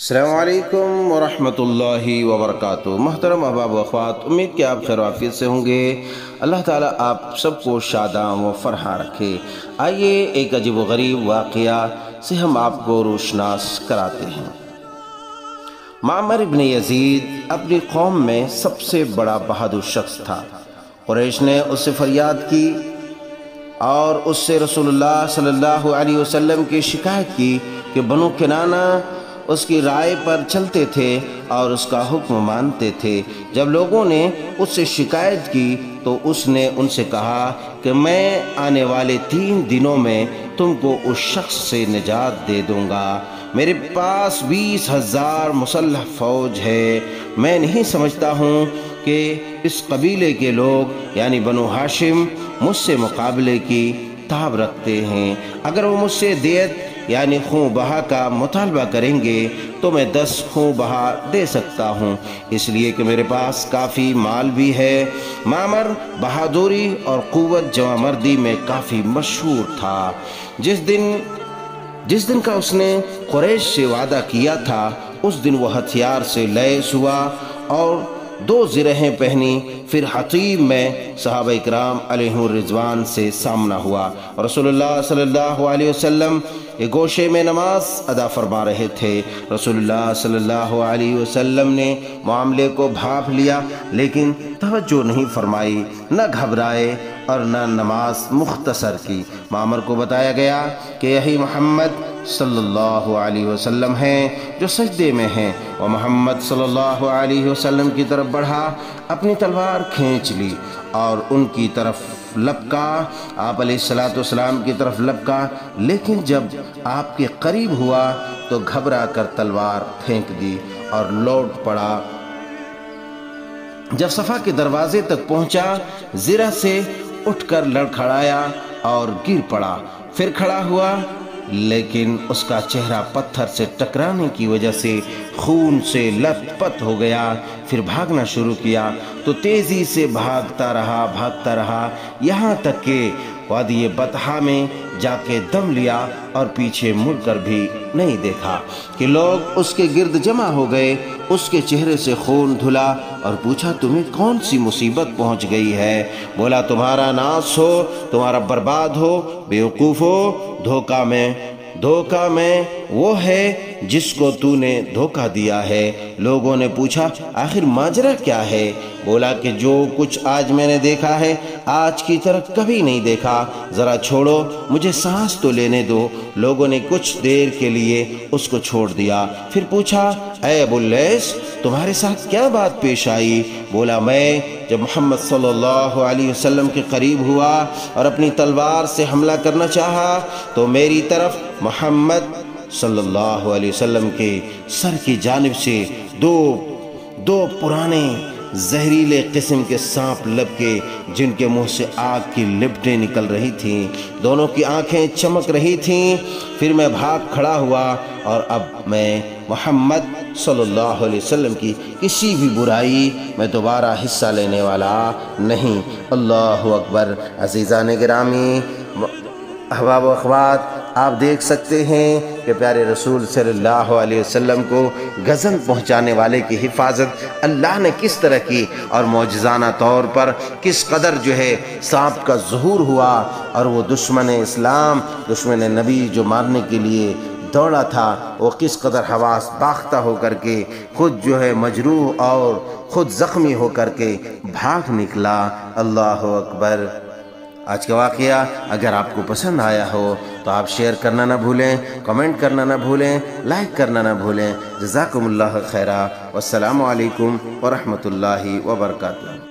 السلام علیکم ورحمۃ اللہ وبرکاتہ۔ محترم احباب و اخوات، امید کہ آپ خیر و عافیت سے ہوں گے۔ اللہ تعالیٰ آپ سب کو شاداں و فرحاں رکھے۔ آئیے ایک عجیب و غریب واقعہ سے ہم آپ کو روشناس کراتے ہیں۔ معمر ابن یزید اپنی قوم میں سب سے بڑا بہادر شخص تھا۔ قریش نے اس سے فریاد کی اور اس سے رسول اللہ صلی اللہ علیہ وسلم کی شکایت کی کہ بنو کنانہ اس کی رائے پر چلتے تھے اور اس کا حکم مانتے تھے۔ جب لوگوں نے اس سے شکایت کی تو اس نے ان سے کہا کہ میں آنے والے 3 دنوں میں تم کو اس شخص سے نجات دے دوں گا۔ میرے پاس 20,000 مسلح فوج ہے۔ میں نہیں سمجھتا ہوں کہ اس قبیلے کے لوگ یعنی بنو ہاشم مجھ سے مقابلے کی تاب رکھتے ہیں۔ اگر وہ مجھ سے دیت یعنی خون بہا کا مطالبہ کریں گے تو میں 10 خون بہا دے سکتا ہوں، اس لیے کہ میرے پاس کافی مال بھی ہے۔ معمر بہادری اور قوت جوان مردی میں کافی مشہور تھا۔ جس دن کا اس نے قریش سے وعدہ کیا تھا اس دن وہ ہتھیار سے لیس ہوا اور 2 زرہیں پہنی۔ پھر حطیب میں صحابہ اکرام علیہم الرضوان سے سامنا ہوا۔ رسول اللہ صلی اللہ علیہ وسلم ایک گوشے میں نماز ادا فرما رہے تھے۔ رسول اللہ صلی اللہ علیہ وسلم نے معاملے کو بھانپ لیا لیکن توجہ نہیں فرمائی، نہ گھبرائے اور نہ نماز مختصر کی۔ معمر کو بتایا گیا کہ یہی محمد صلی اللہ علیہ وسلم ہیں جو سجدے میں ہیں۔ وہ محمد صلی اللہ علیہ وسلم کی طرف بڑھا، اپنی تلوار کھینچ لی اور ان کی طرف لپکا، آپ علیہ السلام کی طرف لپکا، لیکن جب آپ کے قریب ہوا تو گھبرا کر تلوار پھینک دی اور لوٹ پڑا۔ جب صفا کے دروازے تک پہنچا زرہ سے اٹھ کر لڑکھڑایا اور گر پڑا، پھر کھڑا ہوا لیکن اس کا چہرہ پتھر سے ٹکرانے کی وجہ سے خون سے لت پت ہو گیا۔ پھر بھاگنا شروع کیا تو تیزی سے بھاگتا رہا یہاں تک کہ وادی بطحا میں جا کے دم لیا اور پیچھے مڑ کر بھی نہیں دیکھا کہ لوگ اس کے گرد جمع ہو گئے۔ اس کے چہرے سے خون دھلا اور پوچھا تمہیں کون سی مصیبت پہنچ گئی ہے؟ بولا تمہارا ناس ہو، تمہارا برباد ہو، بیوقوف ہو، دھوکہ میں وہ ہے جس کو تو نے دھوکہ دیا ہے۔ لوگوں نے پوچھا آخر ماجرا کیا ہے؟ بولا کہ جو کچھ آج میں نے دیکھا ہے آج کی طرح کبھی نہیں دیکھا، ذرا چھوڑو مجھے سانس تو لینے دو۔ لوگوں نے کچھ دیر کے لیے اس کو چھوڑ دیا، پھر پوچھا اے ابو اللیث تمہارے ساتھ کیا بات پیش آئی؟ بولا میں جب محمد صلی اللہ علیہ وسلم کے قریب ہوا اور اپنی تلوار سے حملہ کرنا چاہا تو میری طرف محمد صلی اللہ علیہ وسلم کے سر کی جانب سے دو پرانے زہریلے قسم کے سانپ لپکے جن کے منہ سے آگ کی لپٹیں نکل رہی تھیں، دونوں کی آنکھیں چمک رہی تھیں۔ پھر میں بھاگ کھڑا ہوا اور اب میں محمد صلی اللہ علیہ وسلم کی کسی بھی برائی میں دوبارہ حصہ لینے والا نہیں۔ اللہ اکبر۔ عزیزان گرامی، احباب و اخوات، آپ دیکھ سکتے ہیں کہ پیارے رسول صلی اللہ علیہ وسلم کو غزل پہنچانے والے کی حفاظت اللہ نے کس طرح کی اور معجزانہ طور پر کس قدر سانپ کا ظہور ہوا اور وہ دشمن اسلام، دشمن نبی جو مارنے کے لیے دوڑا تھا وہ کس قدر حواس باختہ ہو کر کے خود مجروح اور خود زخمی ہو کر کے بھاگ نکلا۔ اللہ اکبر۔ آج کا واقعہ اگر آپ کو پسند آیا ہو تو آپ شیئر کرنا نہ بھولیں، کمنٹ کرنا نہ بھولیں، لائک کرنا نہ بھولیں۔ جزاکم اللہ خیرا، والسلام علیکم ورحمۃ اللہ وبرکاتہ۔